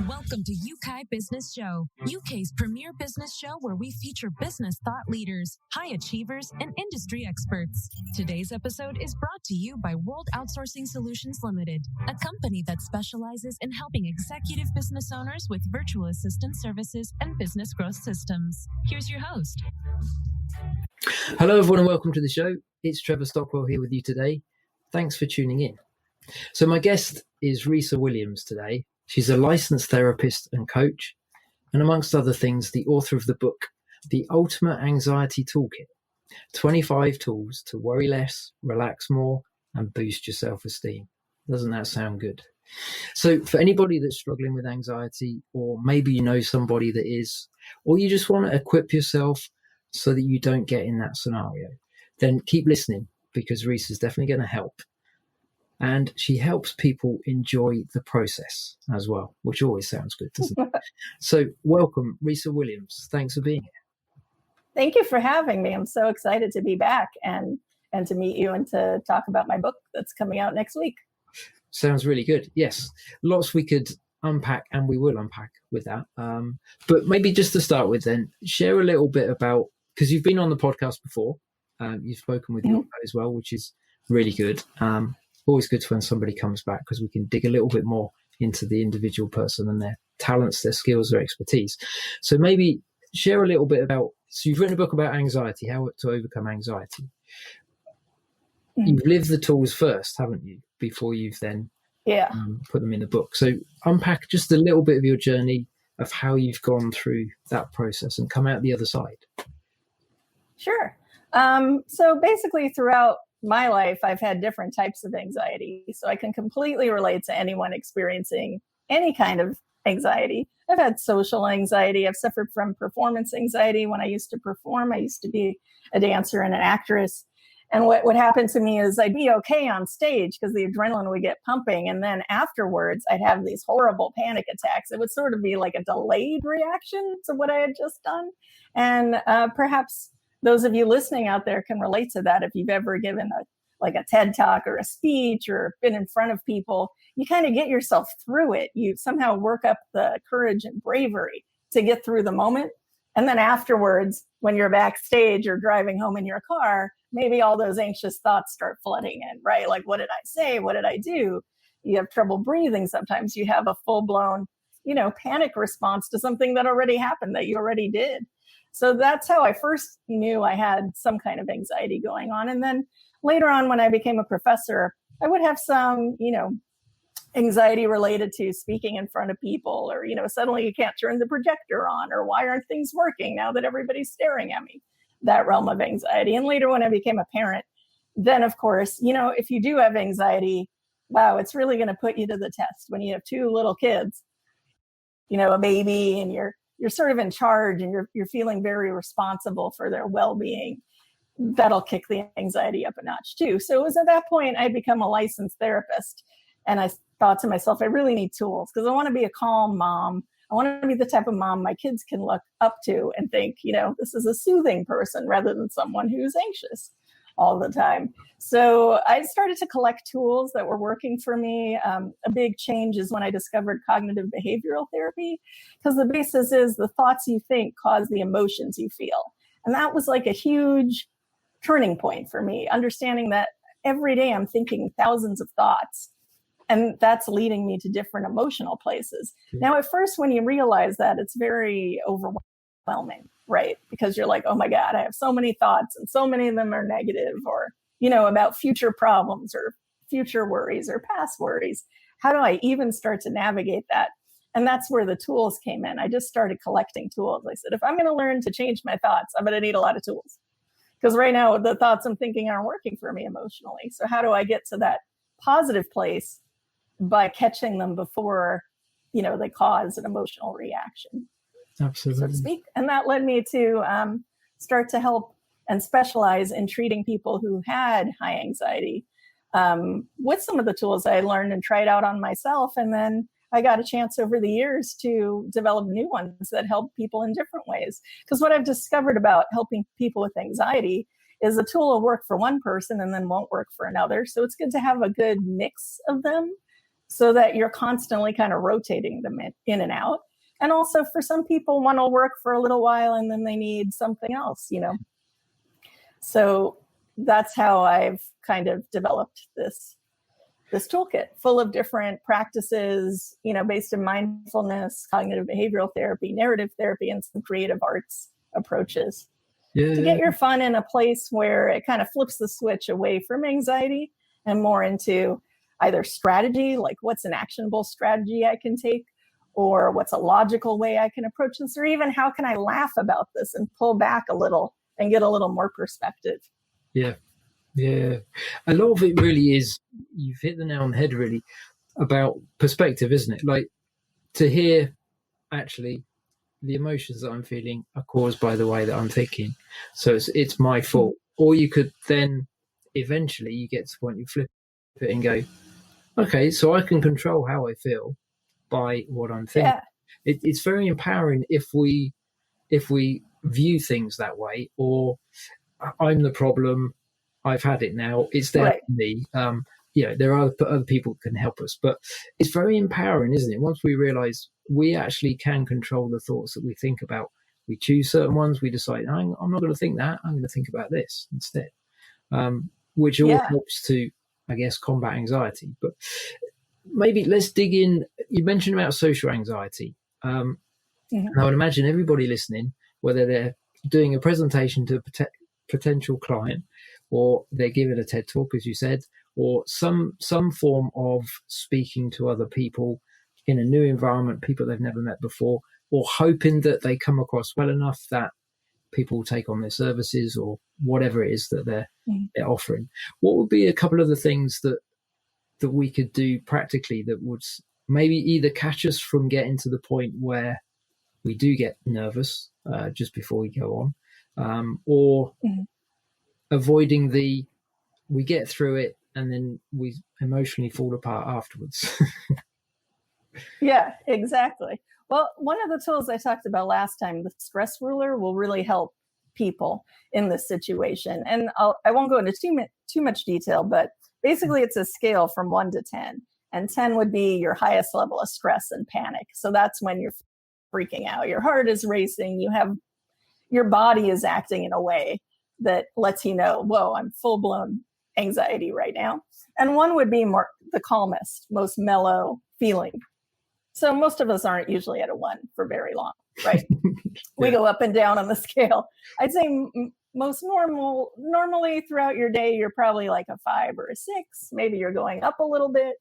Welcome to Yeukai Business Show, UK's premier business show where we feature business thought leaders, high achievers, and industry experts. Today's episode is brought to you by World Outsourcing Solutions Limited, a company that specializes in helping executive business owners with virtual assistant services and business growth systems. Here's your host. Hello, everyone, and welcome to the show. It's Trevor Stockwell here with you today. Thanks for tuning in. So my guest is Risa Williams today. She's a licensed therapist and coach, and amongst other things, the author of the book, The Ultimate Anxiety Toolkit, 25 Tools to Worry Less, Relax More, and Boost Your Self-Esteem. Doesn't that sound good? So for anybody that's struggling with anxiety, or maybe you know somebody that is, or you just want to equip yourself so that you don't get in that scenario, then keep listening because Risa's definitely going to help. And she helps people enjoy the process as well, which always sounds good, doesn't it? So welcome, Risa Williams. Thanks for being here. Thank you for having me. I'm so excited to be back and to meet you and to talk about my book that's coming out next week. Sounds really good. Yes, lots we could unpack, and we will unpack with that. But maybe just to start with then, share a little bit about, because you've been on the podcast before, you've spoken with Yeukai as well, which is really good. Always good when somebody comes back because we can dig a little bit more into the individual person and their talents, their skills, their expertise. So maybe share a little bit about, so you've written a book about anxiety, how to overcome anxiety. You've lived the tools first, haven't you, before you've then put them in the book. So unpack just a little bit of your journey of how you've gone through that process and come out the other side. Sure. So basically throughout my life, I've had different types of anxiety. So I can completely relate to anyone experiencing any kind of anxiety. I've had social anxiety. I've suffered from performance anxiety when I used to perform. I used to be a dancer and an actress. And what would happen to me is I'd be okay on stage because the adrenaline would get pumping. And then afterwards, I'd have these horrible panic attacks. It would sort of be like a delayed reaction to what I had just done. And perhaps those of you listening out there can relate to that. If you've ever given a TED Talk or a speech or been in front of people, you kind of get yourself through it. You somehow work up the courage and bravery to get through the moment. And then afterwards, when you're backstage or driving home in your car, maybe all those anxious thoughts start flooding in, right? Like, what did I say? What did I do? You have trouble breathing. Sometimes you have a full-blown, panic response to something that already happened, that you already did. So that's how I first knew I had some kind of anxiety going on. And then later on, when I became a professor, I would have some, anxiety related to speaking in front of people, or, suddenly you can't turn the projector on, or why aren't things working now that everybody's staring at me? That realm of anxiety. And later when I became a parent, then of course, if you do have anxiety, wow, it's really going to put you to the test when you have two little kids, a baby, and you're sort of in charge and you're feeling very responsible for their well-being. That'll kick the anxiety up a notch too. So it was at that point I'd become a licensed therapist, and I thought to myself, I really need tools because I want to be a calm mom. I want to be the type of mom my kids can look up to and think, this is a soothing person rather than someone who's anxious all the time. So I started to collect tools that were working for me. A big change is when I discovered cognitive behavioral therapy, because the basis is the thoughts you think cause the emotions you feel. And that was like a huge turning point for me, understanding that every day I'm thinking thousands of thoughts, and that's leading me to different emotional places. Now, at first, when you realize that, it's very overwhelming, right? Because you're like, oh my God, I have so many thoughts and so many of them are negative, or, about future problems or future worries or past worries. How do I even start to navigate that? And that's where the tools came in. I just started collecting tools. I said, if I'm going to learn to change my thoughts, I'm going to need a lot of tools. Because right now, the thoughts I'm thinking aren't working for me emotionally. So how do I get to that positive place by catching them before, they cause an emotional reaction? Absolutely. So to speak. And that led me to start to help and specialize in treating people who had high anxiety with some of the tools I learned and tried out on myself. And then I got a chance over the years to develop new ones that help people in different ways. Because what I've discovered about helping people with anxiety is a tool will work for one person and then won't work for another. So it's good to have a good mix of them so that you're constantly kind of rotating them in and out. And also for some people, one will work for a little while and then they need something else, So that's how I've kind of developed this toolkit full of different practices, based in mindfulness, cognitive behavioral therapy, narrative therapy, and some creative arts approaches to get your fun in a place where it kind of flips the switch away from anxiety and more into either strategy, like what's an actionable strategy I can take, or what's a logical way I can approach this, or even how can I laugh about this and pull back a little and get a little more perspective. Yeah. A lot of it really is, you've hit the nail on the head really, about perspective, isn't it? Like to hear actually the emotions that I'm feeling are caused by the way that I'm thinking. So it's my fault. Or you could then eventually you get to the point you flip it and go, okay, so I can control how I feel by what I'm thinking. Yeah. It's very empowering if we view things that way, or I'm the problem, I've had it now, it's there for me. There are other people who can help us, but it's very empowering, isn't it? Once we realize we actually can control the thoughts that we think about, we choose certain ones, we decide, I'm not going to think that, I'm going to think about this instead, which all helps to, I guess, combat anxiety. But maybe let's dig in. You mentioned about social anxiety. And I would imagine everybody listening, whether they're doing a presentation to a potential client, or they're giving a TED talk, as you said, or some form of speaking to other people in a new environment, people they've never met before, or hoping that they come across well enough that people will take on their services or whatever it is that they're offering. What would be a couple of the things that we could do practically that would maybe either catch us from getting to the point where we do get nervous just before we go on, or avoiding we get through it and then we emotionally fall apart afterwards? Yeah, exactly. Well, one of the tools I talked about last time, the stress ruler, will really help people in this situation. And I won't go into too much detail, but basically it's a scale from 1 to 10. And 10 would be your highest level of stress and panic. So that's when you're freaking out. Your heart is racing. Your body is acting in a way that lets you know, whoa, I'm full-blown anxiety right now. And 1 would be more the calmest, most mellow feeling. So most of us aren't usually at a 1 for very long, right? We go up and down on the scale. I'd say normally throughout your day, you're probably like a 5 or a 6. Maybe you're going up a little bit.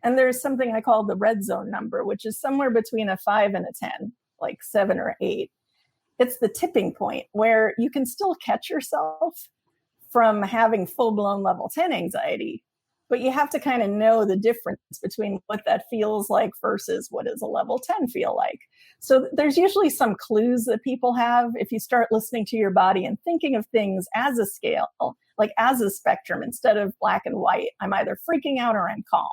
And there's something I call the red zone number, which is somewhere between a 5 and a 10, like 7 or 8. It's the tipping point where you can still catch yourself from having full-blown level 10 anxiety, but you have to kind of know the difference between what that feels like versus what does a level 10 feel like. So there's usually some clues that people have if you start listening to your body and thinking of things as a scale, like as a spectrum instead of black and white. I'm either freaking out or I'm calm.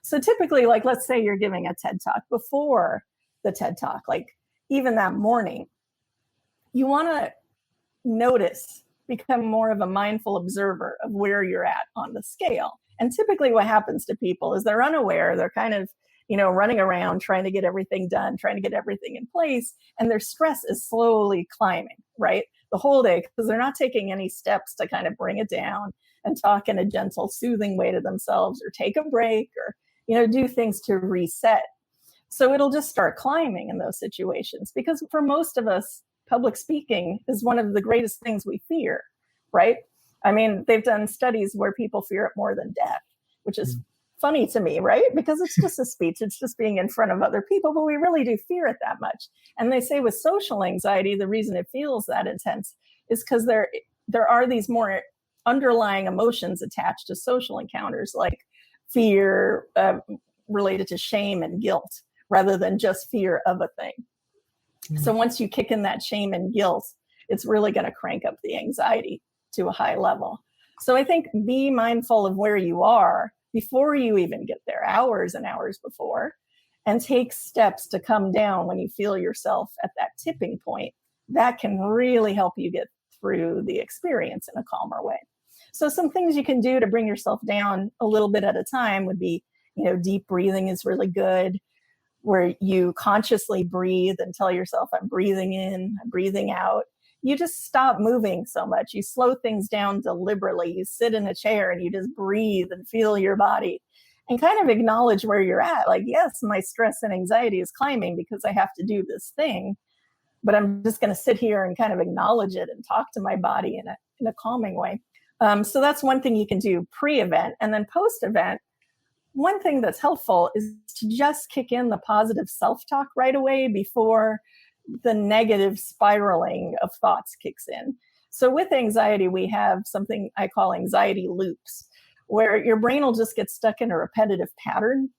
So typically, like, let's say you're giving a TED Talk. Before the TED Talk, like even that morning, you want to notice, become more of a mindful observer of where you're at on the scale. And typically what happens to people is they're unaware. They're kind of, running around, trying to get everything done, trying to get everything in place. And their stress is slowly climbing, right? The whole day, because they're not taking any steps to kind of bring it down and talk in a gentle, soothing way to themselves, or take a break, or, do things to reset. So it'll just start climbing in those situations, because for most of us, public speaking is one of the greatest things we fear, right? I mean, they've done studies where people fear it more than death, which is funny to me, right? Because it's just a speech. It's just being in front of other people, but we really do fear it that much. And they say with social anxiety, the reason it feels that intense is because there are these more underlying emotions attached to social encounters, like fear related to shame and guilt, rather than just fear of a thing. So once you kick in that shame and guilt, it's really going to crank up the anxiety to a high level. So I think be mindful of where you are before you even get there, hours and hours before, and take steps to come down when you feel yourself at that tipping point. That can really help you get through the experience in a calmer way. So some things you can do to bring yourself down a little bit at a time would be Deep breathing is really good, where you consciously breathe and tell yourself, I'm breathing in, I'm breathing out. You just stop moving so much. You slow things down deliberately. You sit in a chair and you just breathe and feel your body and kind of acknowledge where you're at. Like, yes, my stress and anxiety is climbing because I have to do this thing, but I'm just going to sit here and kind of acknowledge it and talk to my body in a calming way. So that's one thing you can do pre-event. And then post-event, one thing that's helpful is to just kick in the positive self-talk right away before the negative spiraling of thoughts kicks in. So with anxiety, we have something I call anxiety loops, where your brain will just get stuck in a repetitive pattern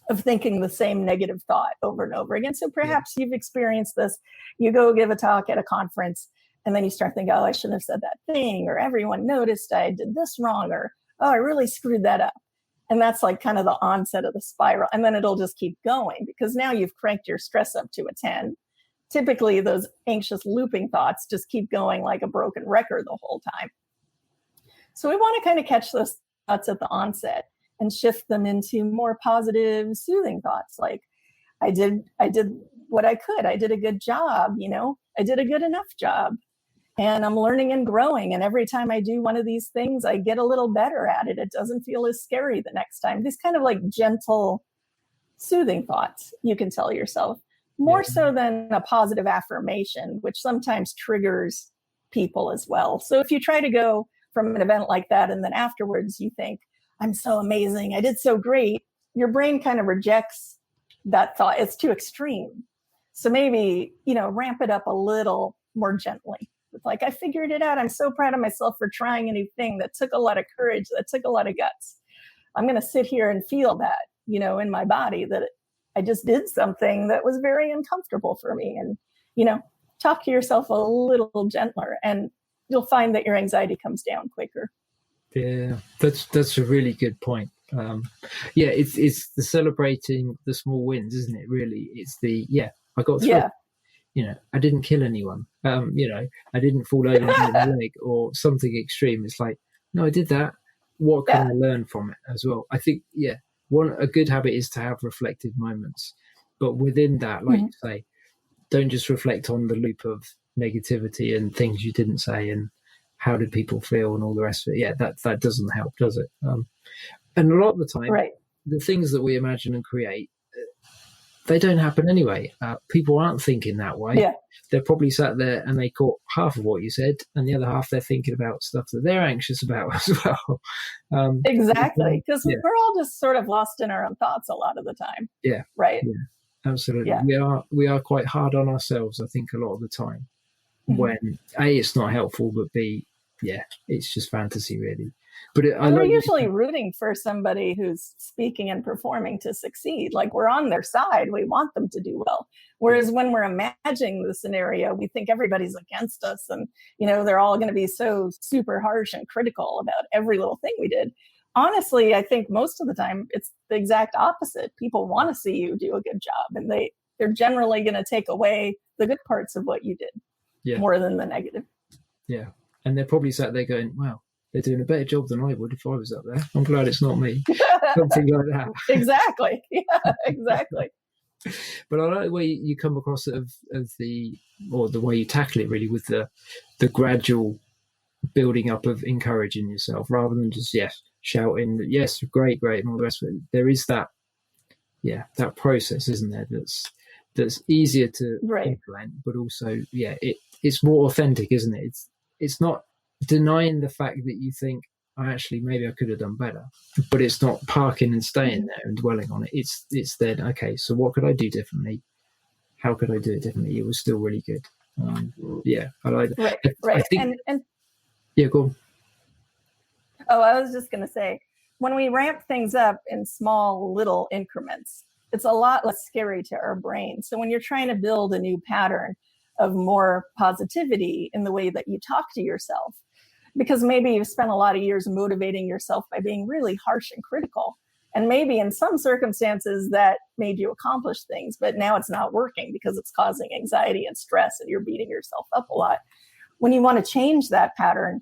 of thinking the same negative thought over and over again. So perhaps you've experienced this. You go give a talk at a conference, and then you start thinking, oh, I shouldn't have said that thing, or everyone noticed I did this wrong, or, oh, I really screwed that up. And that's like kind of the onset of the spiral. And then it'll just keep going because now you've cranked your stress up to a 10. Typically, those anxious looping thoughts just keep going like a broken record the whole time. So we want to kind of catch those thoughts at the onset and shift them into more positive, soothing thoughts. Like, I did what I could. I did a good job. I did a good enough job. And I'm learning and growing. And every time I do one of these things, I get a little better at it. It doesn't feel as scary the next time. These kind of like gentle, soothing thoughts you can tell yourself, more so than a positive affirmation, which sometimes triggers people as well. So if you try to go from an event like that and then afterwards you think, I'm so amazing, I did so great, your brain kind of rejects that thought. It's too extreme. So maybe, ramp it up a little more gently. Like, I figured it out. I'm so proud of myself for trying a new thing that took a lot of courage, that took a lot of guts. I'm going to sit here and feel that, in my body, that I just did something that was very uncomfortable for me. And, talk to yourself a little gentler, and you'll find that your anxiety comes down quicker. Yeah, that's a really good point. It's the celebrating the small wins, isn't it? Really, it's I got through. Yeah. I didn't kill anyone. I didn't fall over on my leg or something extreme. It's like, no, I did that. What can I learn from it as well? I think, a good habit is to have reflective moments. But within that, like you say, don't just reflect on the loop of negativity and things you didn't say and how did people feel and all the rest of it. Yeah, that doesn't help, does it? And a lot of the time, the things that we imagine and create, they don't happen anyway. People aren't thinking that way. Yeah. They're probably sat there and they caught half of what you said, and the other half they're thinking about stuff that they're anxious about as well. Exactly, because we're all just sort of lost in our own thoughts a lot of the time. Yeah. Right. Yeah. Absolutely. Yeah. We are quite hard on ourselves, I think, a lot of the time. When A, it's not helpful, but B, it's just fantasy, really. But we're usually rooting for somebody who's speaking and performing to succeed. Like, we're on their side. We want them to do well. Whereas when we're imagining the scenario, we think everybody's against us and, they're all going to be so super harsh and critical about every little thing we did. Honestly, I think most of the time it's the exact opposite. People want to see you do a good job, and they're generally going to take away the good parts of what you did more than the negative. Yeah. And they're probably sat there going, wow, they're doing a better job than I would if I was up there. I'm glad it's not me. Something like that. Exactly. Yeah, exactly. But I like the way you come across it the way you tackle it, really, with the gradual building up of encouraging yourself rather than just, shouting, yes, great, and all the rest of it. There is that process, isn't there, that's easier to implement, but also, it's more authentic, isn't it? It's not denying the fact that you think, maybe I could have done better, but it's not parking and staying there and dwelling on it. It's then, okay, so what could I do differently? How could I do it differently? It was still really good. I like that. Right. I think, go on. Oh, I was just going to say, when we ramp things up in small little increments, it's a lot less scary to our brain. So when you're trying to build a new pattern of more positivity in the way that you talk to yourself, because maybe you've spent a lot of years motivating yourself by being really harsh and critical. And maybe in some circumstances that made you accomplish things, but now it's not working because it's causing anxiety and stress and you're beating yourself up a lot. When you want to change that pattern,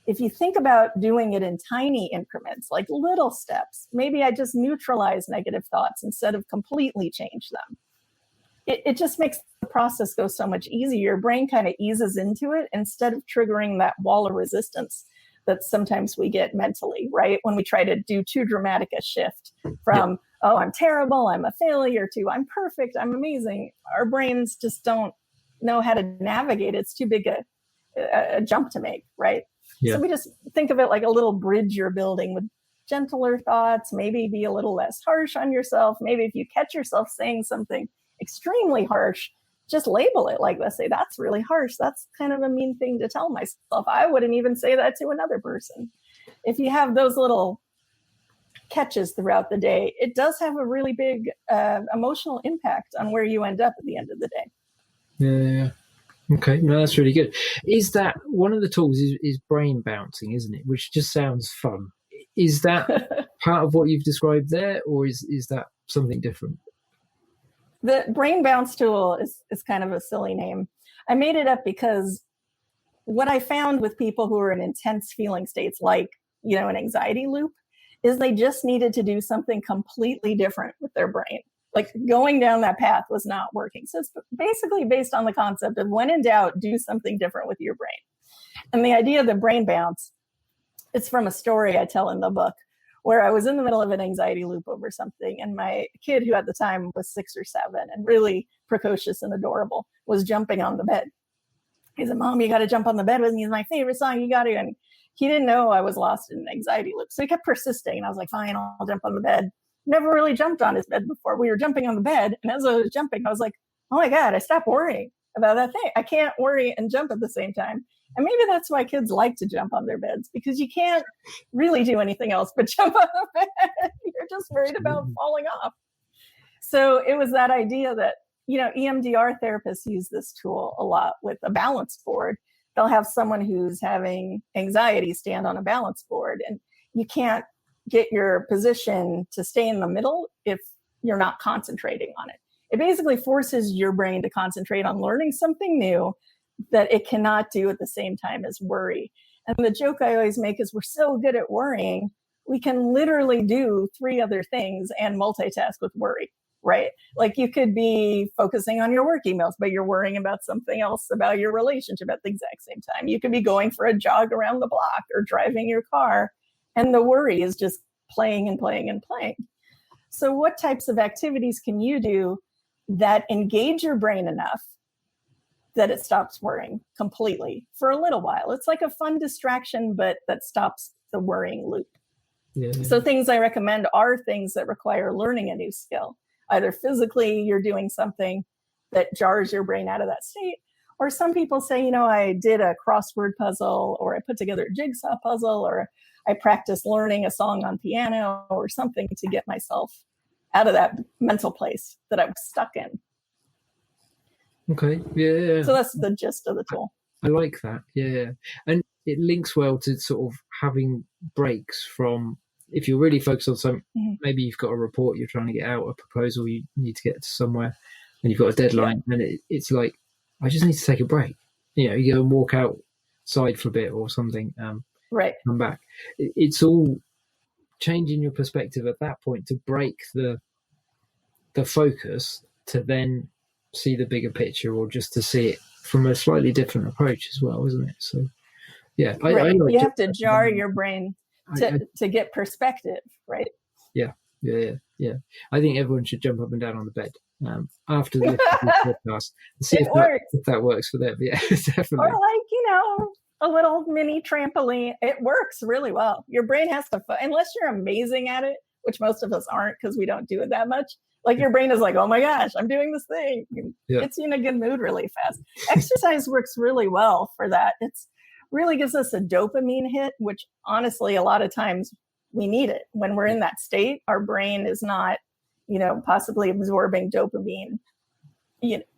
if you think about doing it in tiny increments, like little steps, maybe I just neutralize negative thoughts instead of completely change them. It just makes the process go so much easier. Your brain kind of eases into it instead of triggering that wall of resistance that sometimes we get mentally, right? When we try to do too dramatic a shift from, oh, I'm terrible, I'm a failure, to I'm perfect, I'm amazing. Our brains just don't know how to navigate. It's too big a jump to make, right? Yeah. So we just think of it like a little bridge you're building with gentler thoughts, maybe be a little less harsh on yourself. Maybe if you catch yourself saying something extremely harsh, just label it like this. Say, that's really harsh. That's kind of a mean thing to tell myself. I wouldn't even say that to another person. If you have those little catches throughout the day, it does have a really big emotional impact on where you end up at the end of the day. Yeah. Okay, no, that's really good. Is that one of the tools is brain bouncing, isn't it? Which just sounds fun. Is that part of what you've described there, or is that something different? The brain bounce tool is kind of a silly name. I made it up because what I found with people who are in intense feeling states, like, an anxiety loop, is they just needed to do something completely different with their brain. Like going down that path was not working. So it's basically based on the concept of when in doubt, do something different with your brain. And the idea of the brain bounce, it's from a story I tell in the book, where I was in the middle of an anxiety loop over something, and my kid, who at the time was 6 or 7 and really precocious and adorable, was jumping on the bed. He said, "Mom, you got to jump on the bed with me. It's my favorite song. You got to." And he didn't know I was lost in an anxiety loop. So he kept persisting. And I was like, fine, I'll jump on the bed. Never really jumped on his bed before. We were jumping on the bed. And as I was jumping, I was like, oh my God, I stopped worrying about that thing. I can't worry and jump at the same time. And maybe that's why kids like to jump on their beds, because you can't really do anything else but jump on the bed. You're just worried about falling off. So it was that idea that, EMDR therapists use this tool a lot with a balance board. They'll have someone who's having anxiety stand on a balance board, and you can't get your position to stay in the middle if you're not concentrating on it. It basically forces your brain to concentrate on learning something new that it cannot do at the same time as worry. And the joke I always make is we're so good at worrying, we can literally do 3 other things and multitask with worry, right? Like you could be focusing on your work emails, but you're worrying about something else about your relationship at the exact same time. You could be going for a jog around the block or driving your car, and the worry is just playing and playing and playing. So what types of activities can you do that engage your brain enough that it stops worrying completely for a little while? It's like a fun distraction, but that stops the worrying loop. Yeah. So things I recommend are things that require learning a new skill. Either physically, you're doing something that jars your brain out of that state, or some people say, I did a crossword puzzle, or I put together a jigsaw puzzle, or I practiced learning a song on piano or something to get myself out of that mental place that I was stuck in. Okay, yeah. So that's the gist of the tool. I like that, yeah. And it links well to sort of having breaks from, if you're really focused on something, maybe you've got a report you're trying to get out, a proposal you need to get to somewhere, and you've got a deadline, and it's like, I just need to take a break. You go and walk outside for a bit or something, right? Come back. It's all changing your perspective at that point to break the focus to then see the bigger picture, or just to see it from a slightly different approach as well, isn't it? So, yeah, right. You have to jar your brain to get perspective, right? Yeah. I think everyone should jump up and down on the bed after the podcast and see if that works for them. Yeah, definitely. Or a little mini trampoline. It works really well. Your brain has to, unless you're amazing at it, which most of us aren't because we don't do it that much. Like your brain is like, oh my gosh, I'm doing this thing. It's in a good mood really fast. Exercise works really well for that. It's really gives us a dopamine hit, which honestly, a lot of times we need it. When we're in that state, our brain is not, possibly absorbing dopamine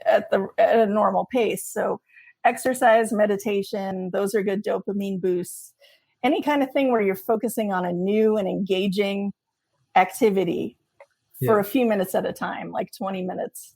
at a normal pace. So exercise, meditation, those are good dopamine boosts. Any kind of thing where you're focusing on a new and engaging activity for a few minutes at a time, like 20 minutes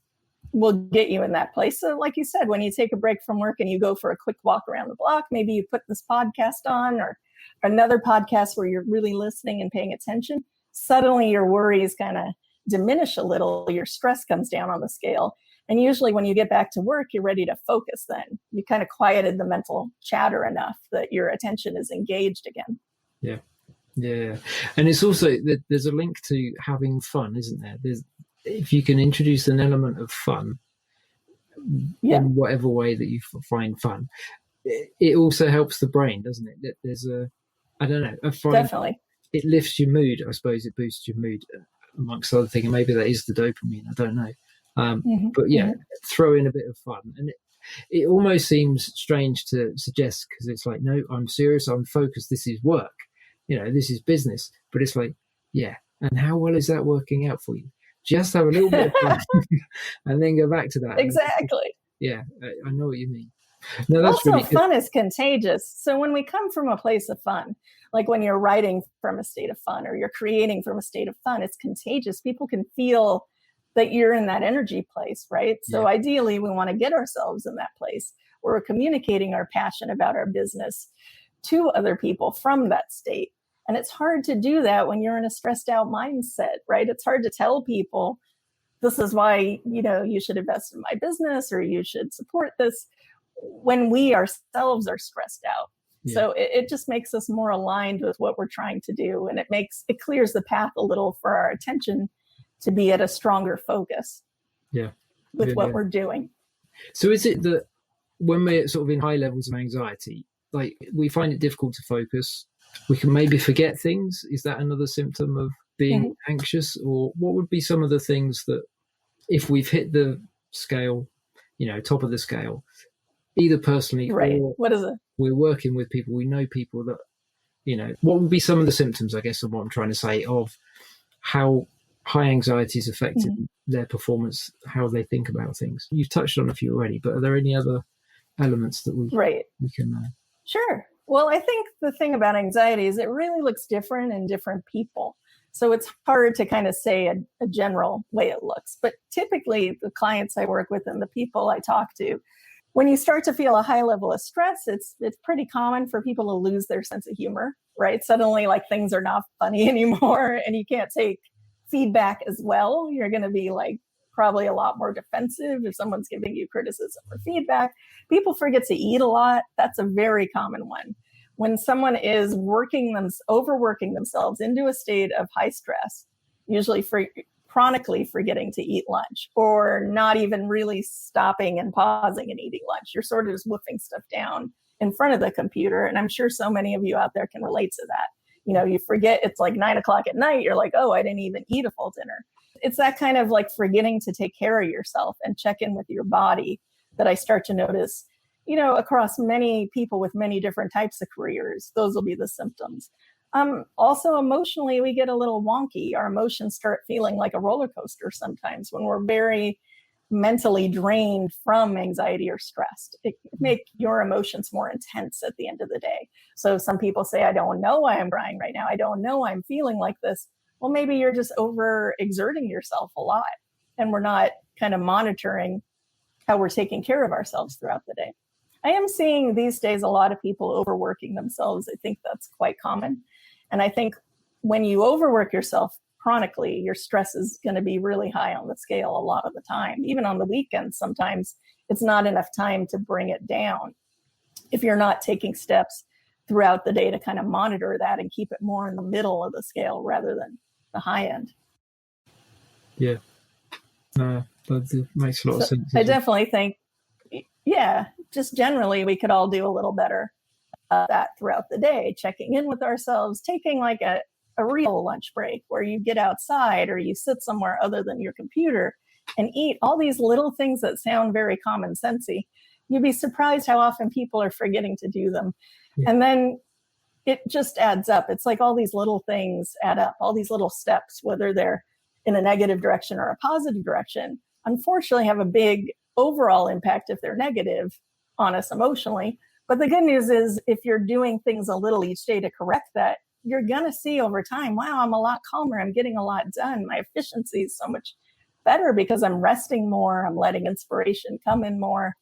will get you in that place. So like you said, when you take a break from work and you go for a quick walk around the block, maybe you put this podcast on or another podcast where you're really listening and paying attention, suddenly your worries kind of diminish a little, your stress comes down on the scale. And usually when you get back to work, you're ready to focus then. You kind of quieted the mental chatter enough that your attention is engaged again. Yeah. Yeah. And it's also, there's a link to having fun, isn't there? If you can introduce an element of fun in whatever way that you find fun, it also helps the brain, doesn't it? There's I don't know, definitely. It lifts your mood. I suppose it boosts your mood amongst other things. And maybe that is the dopamine. I don't know. But throw in a bit of fun. And it almost seems strange to suggest, because it's like, no, I'm serious, I'm focused, this is work. This is business. But it's like, yeah. And how well is that working out for you? Just have a little bit of fun and then go back to that. Exactly. Yeah, I know what you mean. No, that's also, really good. Fun is contagious. So when we come from a place of fun, like when you're writing from a state of fun or you're creating from a state of fun, it's contagious. People can feel that you're in that energy place, right? So ideally, we want to get ourselves in that place where we're communicating our passion about our business to other people from that state. And it's hard to do that when you're in a stressed out mindset, right? It's hard to tell people, this is why, you should invest in my business or you should support this, when we ourselves are stressed out. Yeah. So it just makes us more aligned with what we're trying to do. And it clears the path a little for our attention to be at a stronger focus with what we're doing. So is it that when we're sort of in high levels of anxiety, like we find it difficult to focus, we can maybe forget things? Is that another symptom of being anxious? Or what would be some of the things that, if we've hit the scale, top of the scale, either personally or what is it? We're working with people, we know people that, what would be some of the symptoms, I guess, of what I'm trying to say, of how high anxiety is affecting their performance, how they think about things? You've touched on a few already, but are there any other elements that we can... Sure. Well, I think the thing about anxiety is it really looks different in different people. So it's hard to kind of say a general way it looks. But typically, the clients I work with and the people I talk to, when you start to feel a high level of stress, it's pretty common for people to lose their sense of humor, right? Suddenly, like, things are not funny anymore and you can't take feedback as well. You're going to be like probably a lot more defensive if someone's giving you criticism or feedback. People forget to eat a lot. That's a very common one. When someone is overworking themselves into a state of high stress, usually chronically forgetting to eat lunch or not even really stopping and pausing and eating lunch. You're sort of just woofing stuff down in front of the computer. And I'm sure so many of you out there can relate to that. You forget it's like 9 o'clock at night. You're like, oh, I didn't even eat a full dinner. It's that kind of like forgetting to take care of yourself and check in with your body that I start to notice, across many people with many different types of careers. Those will be the symptoms. Also, emotionally, we get a little wonky. Our emotions start feeling like a roller coaster sometimes when we're very mentally drained from anxiety or stressed. It can make your emotions more intense at the end of the day. So some people say, I don't know why I'm crying right now. I don't know why I'm feeling like this. Well, maybe you're just overexerting yourself a lot and we're not kind of monitoring how we're taking care of ourselves throughout the day. I am seeing these days a lot of people overworking themselves. I think that's quite common. And I think when you overwork yourself chronically, your stress is going to be really high on the scale a lot of the time. Even on the weekends, sometimes it's not enough time to bring it down if you're not taking steps throughout the day to kind of monitor that and keep it more in the middle of the scale rather than the high end. Yeah. That makes a lot of sense. I definitely think, just generally, we could all do a little better that throughout the day, checking in with ourselves, taking like a real lunch break where you get outside or you sit somewhere other than your computer and eat. All these little things that sound very common sensey. You'd be surprised how often people are forgetting to do them. Yeah. And then it just adds up. It's like all these little things add up, all these little steps, whether they're in a negative direction or a positive direction, unfortunately have a big overall impact if they're negative on us emotionally. But the good news is if you're doing things a little each day to correct that, you're going to see over time, wow, I'm a lot calmer. I'm getting a lot done. My efficiency is so much better because I'm resting more. I'm letting inspiration come in more.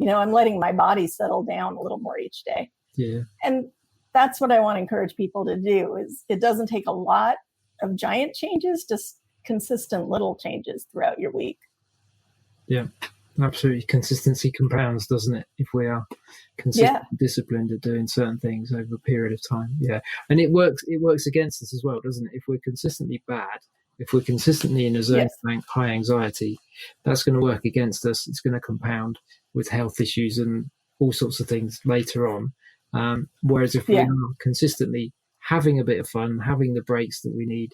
I'm letting my body settle down a little more each day. Yeah. And that's what I want to encourage people to do. Is it doesn't take a lot of giant changes, just consistent little changes throughout your week. Yeah, absolutely. Consistency compounds, doesn't it? If we are disciplined at doing certain things over a period of time. Yeah. And it works against us as well, doesn't it? If we're consistently bad, if we're consistently in a zone of high anxiety, that's going to work against us. It's going to compound with health issues and all sorts of things later on. Whereas if we are consistently having a bit of fun, having the breaks that we need,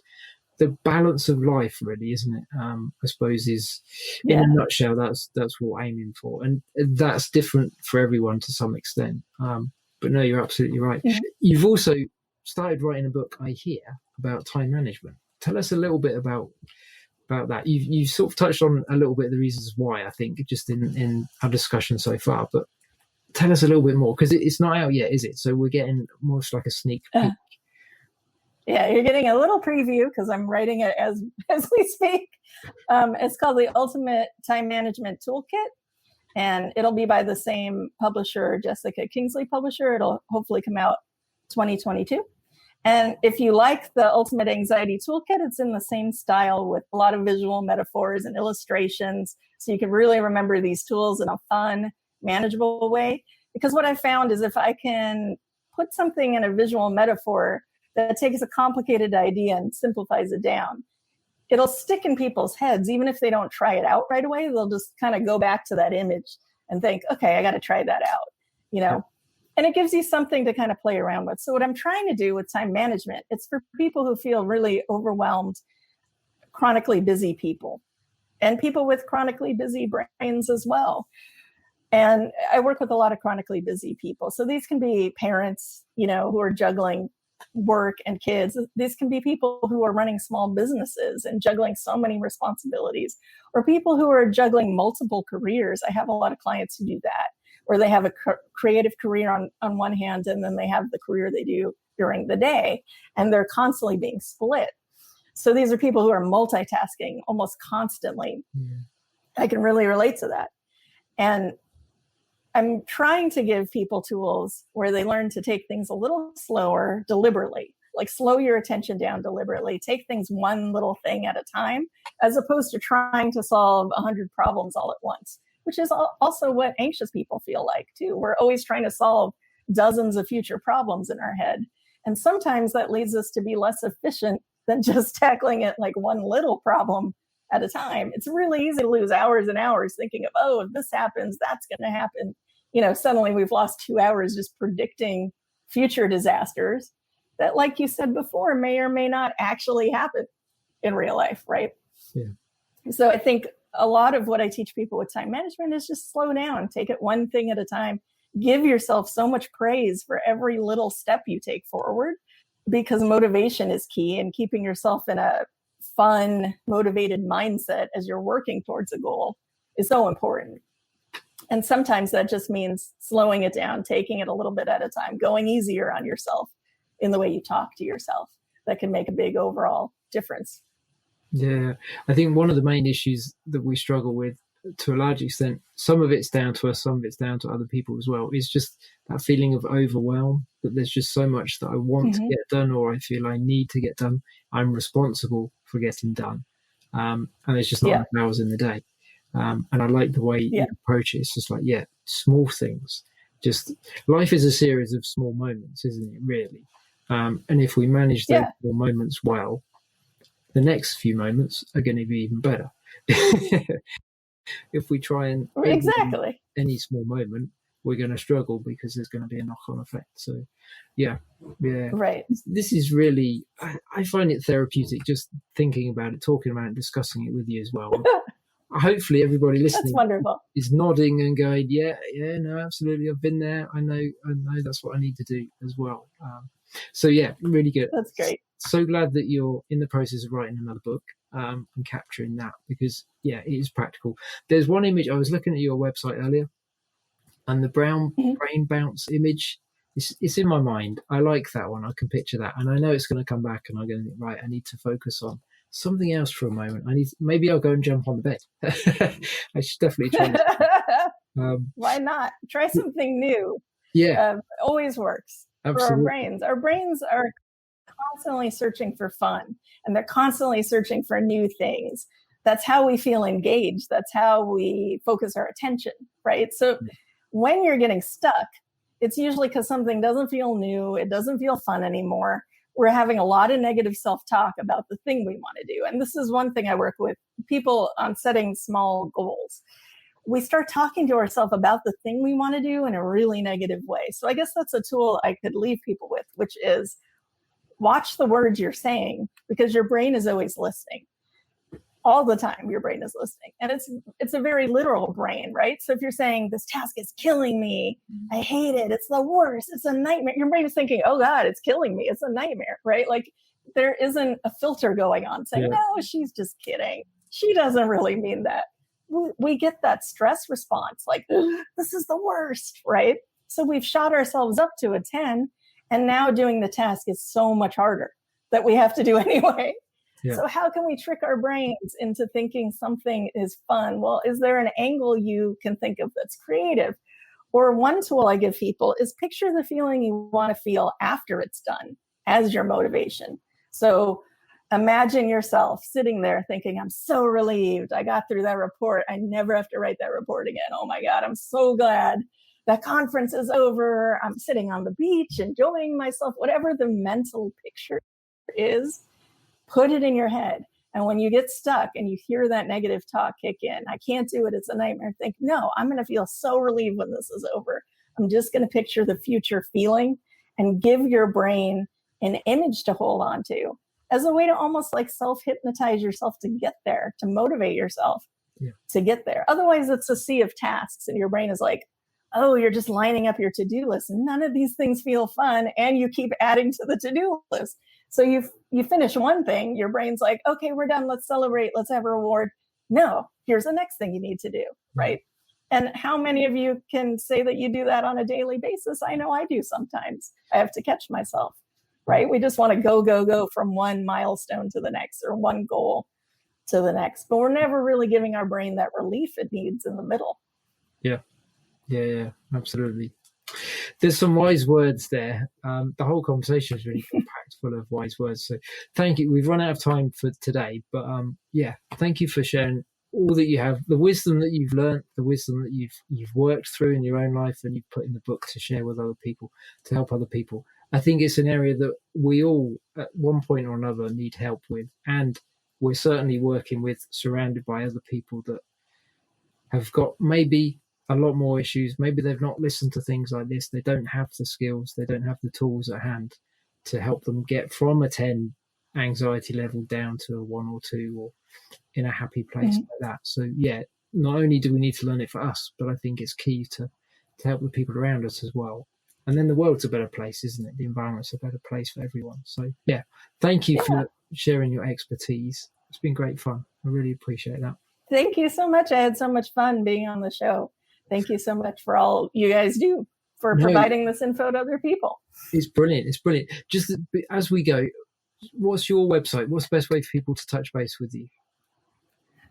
the balance of life, really, isn't it? I suppose is, in a nutshell, that's what we're aiming for, and that's different for everyone to some extent. But no, you're absolutely right. Mm-hmm. You've also started writing a book, I hear, about time management. Tell us a little bit about that. You've sort of touched on a little bit of the reasons why, I think, just in our discussion so far. But tell us a little bit more, because it's not out yet, is it? So we're getting almost like a sneak peek. Yeah, you're getting a little preview because I'm writing it as we speak. It's called the Ultimate Time Management Toolkit, and it'll be by the same publisher, Jessica Kingsley Publisher. It'll hopefully come out 2022. And if you like the Ultimate Anxiety Toolkit, it's in the same style with a lot of visual metaphors and illustrations, so you can really remember these tools in a fun, manageable way. Because what I found is if I can put something in a visual metaphor that takes a complicated idea and simplifies it down, it'll stick in people's heads. Even if they don't try it out right away, they'll just kind of go back to that image and think, okay, I got to try that out, And it gives you something to kind of play around with. So what I'm trying to do with time management, it's for people who feel really overwhelmed, chronically busy people, and people with chronically busy brains as well. And I work with a lot of chronically busy people. So these can be parents, who are juggling work and kids. These can be people who are running small businesses and juggling so many responsibilities, or people who are juggling multiple careers. I have a lot of clients who do that, or they have a creative career on one hand, and then they have the career they do during the day, and they're constantly being split. So these are people who are multitasking almost constantly. Yeah. I can really relate to that. And I'm trying to give people tools where they learn to take things a little slower, deliberately, like slow your attention down deliberately, take things one little thing at a time, as opposed to trying to solve 100 problems all at once, which is also what anxious people feel like too. We're always trying to solve dozens of future problems in our head. And sometimes that leads us to be less efficient than just tackling it like one little problem at a time. It's really easy to lose hours and hours thinking of, if this happens, that's going to happen. Suddenly we've lost 2 hours just predicting future disasters that, like you said before, may or may not actually happen in real life, right? Yeah. So I think a lot of what I teach people with time management is just slow down, take it one thing at a time, give yourself so much praise for every little step you take forward, because motivation is key, and keeping yourself in a fun, motivated mindset as you're working towards a goal is so important. And sometimes that just means slowing it down, taking it a little bit at a time, going easier on yourself in the way you talk to yourself. That can make a big overall difference. Yeah, I think one of the main issues that we struggle with, to a large extent, some of it's down to us, some of it's down to other people as well, is just that feeling of overwhelm, that there's just so much that I want to get done, or I feel I need to get done. I'm responsible for getting done. And there's just not enough hours in the day. And I like the way you approach it. It's just like, small things. Just life is a series of small moments, isn't it, really? And if we manage those small moments well, the next few moments are going to be even better. If we try and any small moment, we're going to struggle because there's going to be a knock-on effect. So, right. This is really, I find it therapeutic just thinking about it, talking about it, discussing it with you as well. Hopefully everybody listening is nodding and going, no, absolutely, I've been there. I know that's what I need to do as well. Really good. That's great. So glad that you're in the process of writing another book and capturing that, because it is practical. There's one image, I was looking at your website earlier, and the brain bounce image, it's in my mind. I like that one. I can picture that, and I know it's going to come back, and I'm going to think, right, I need to focus on something else for a moment. Maybe I'll go and jump on the bed. I should definitely try this. Why not? Try something new. Yeah. Always works. Absolutely. For our brains. Our brains are constantly searching for fun, and they're constantly searching for new things. That's how we feel engaged. That's how we focus our attention, right? So when you're getting stuck, it's usually because something doesn't feel new. It doesn't feel fun anymore. We're having a lot of negative self-talk about the thing we want to do. And this is one thing I work with people on setting small goals. We start talking to ourselves about the thing we want to do in a really negative way. So I guess that's a tool I could leave people with, which is watch the words you're saying, because your brain is always listening. All the time, your brain is listening. And it's a very literal brain, right? So if you're saying, this task is killing me, I hate it, it's the worst, it's a nightmare, your brain is thinking, oh God, it's killing me, it's a nightmare, right? Like there isn't a filter going on saying, no, she's just kidding. She doesn't really mean that. We get that stress response, like, this is the worst, right? So we've shot ourselves up to a 10, and now doing the task is so much harder that we have to do anyway. Yeah. So how can we trick our brains into thinking something is fun? Well, is there an angle you can think of that's creative? Or one tool I give people is picture the feeling you want to feel after it's done as your motivation. So imagine yourself sitting there thinking, I'm so relieved I got through that report. I never have to write that report again. Oh my God, I'm so glad that conference is over. I'm sitting on the beach, enjoying myself, whatever the mental picture is. Put it in your head. And when you get stuck and you hear that negative talk kick in, I can't do it, it's a nightmare, think, no, I'm going to feel so relieved when this is over. I'm just going to picture the future feeling and give your brain an image to hold on to as a way to almost like self-hypnotize yourself to get there, to motivate yourself to get there. Otherwise, it's a sea of tasks and your brain is like, oh, you're just lining up your to-do list. None of these things feel fun, and you keep adding to the to-do list. So you finish one thing, your brain's like, okay, we're done. Let's celebrate. Let's have a reward. No, here's the next thing you need to do, right? And how many of you can say that you do that on a daily basis? I know I do sometimes. I have to catch myself, right? We just want to go from one milestone to the next or one goal to the next. But we're never really giving our brain that relief it needs in the middle. Yeah, absolutely. There's some wise words there. The whole conversation is really packed full of wise words. So thank you. We've run out of time for today, but thank you for sharing all that you have, the wisdom that you've learned, the wisdom that you've worked through in your own life and you've put in the book to share with other people, to help other people. I think it's an area that we all at one point or another need help with, and we're certainly working with, surrounded by other people that have got maybe a lot more issues. Maybe they've not listened to things like this. They don't have the skills. They don't have the tools at hand to help them get from a 10 anxiety level down to a 1 or 2 or in a happy place like that. So not only do we need to learn it for us, but I think it's key to help the people around us as well. And then the world's a better place, isn't it? The environment's a better place for everyone. So thank you for sharing your expertise. It's been great fun. I really appreciate that. Thank you so much. I had so much fun being on the show. Thank you so much for all you guys do for providing this info to other people. It's brilliant. It's brilliant. Just as we go, what's your website? What's the best way for people to touch base with you?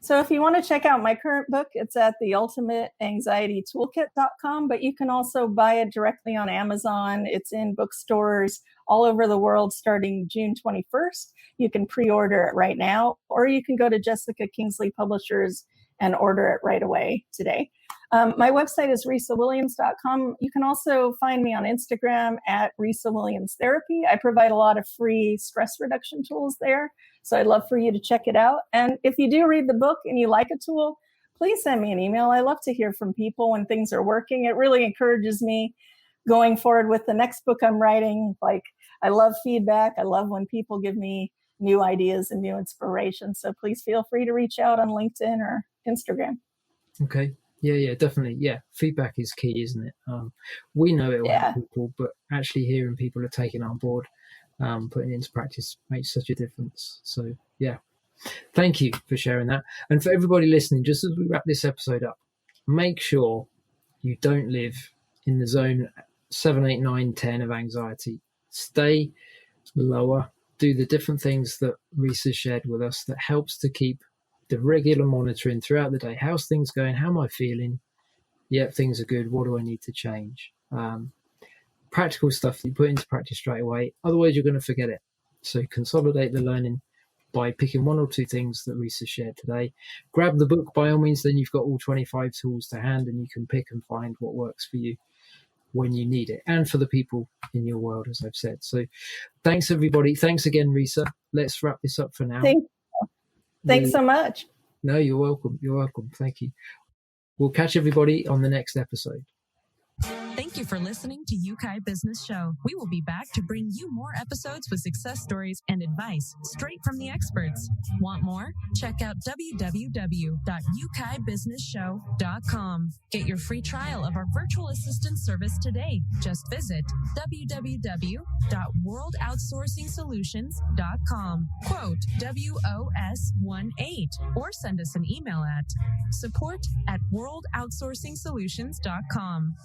So if you want to check out my current book, it's at theultimateanxietytoolkit.com, but you can also buy it directly on Amazon. It's in bookstores all over the world starting June 21st. You can pre-order it right now, or you can go to Jessica Kingsley Publishers and order it right away today. My website is risawilliams.com. You can also find me on Instagram at Risa Williams Therapy. I provide a lot of free stress reduction tools there, so I'd love for you to check it out. And if you do read the book and you like a tool, please send me an email. I love to hear from people when things are working. It really encourages me going forward with the next book I'm writing. Like, I love feedback. I love when people give me new ideas and new inspiration. So please feel free to reach out on LinkedIn or Instagram. Okay. Yeah, definitely. Yeah, feedback is key, isn't it? We know it will help people, but actually hearing people are taking it on board, putting it into practice makes such a difference. So, thank you for sharing that. And for everybody listening, just as we wrap this episode up, make sure you don't live in the zone 7, 8, 9, 10 of anxiety. Stay lower do the different things that Risa shared with us that helps to keep the regular monitoring throughout the day. How's things going? How am I feeling? Yep, things are good. What do I need to change? Practical stuff that you put into practice straight away. Otherwise, you're going to forget it. So consolidate the learning by picking one or two things that Risa shared today. Grab the book by all means, then you've got all 25 tools to hand and you can pick and find what works for you when you need it and for the people in your world, as I've said. So thanks, everybody. Thanks again, Risa. Let's wrap this up for now. Thanks so much. No, you're welcome. You're welcome. Thank you. We'll catch everybody on the next episode. Thank you for listening to Yeukai Business Show. We will be back to bring you more episodes with success stories and advice straight from the experts. Want more? Check out www.yukaibusinessshow.com. Get your free trial of our virtual assistant service today. Just visit www.worldoutsourcingsolutions.com. Quote WOS18 or send us an email at support@worldoutsourcingsolutions.com.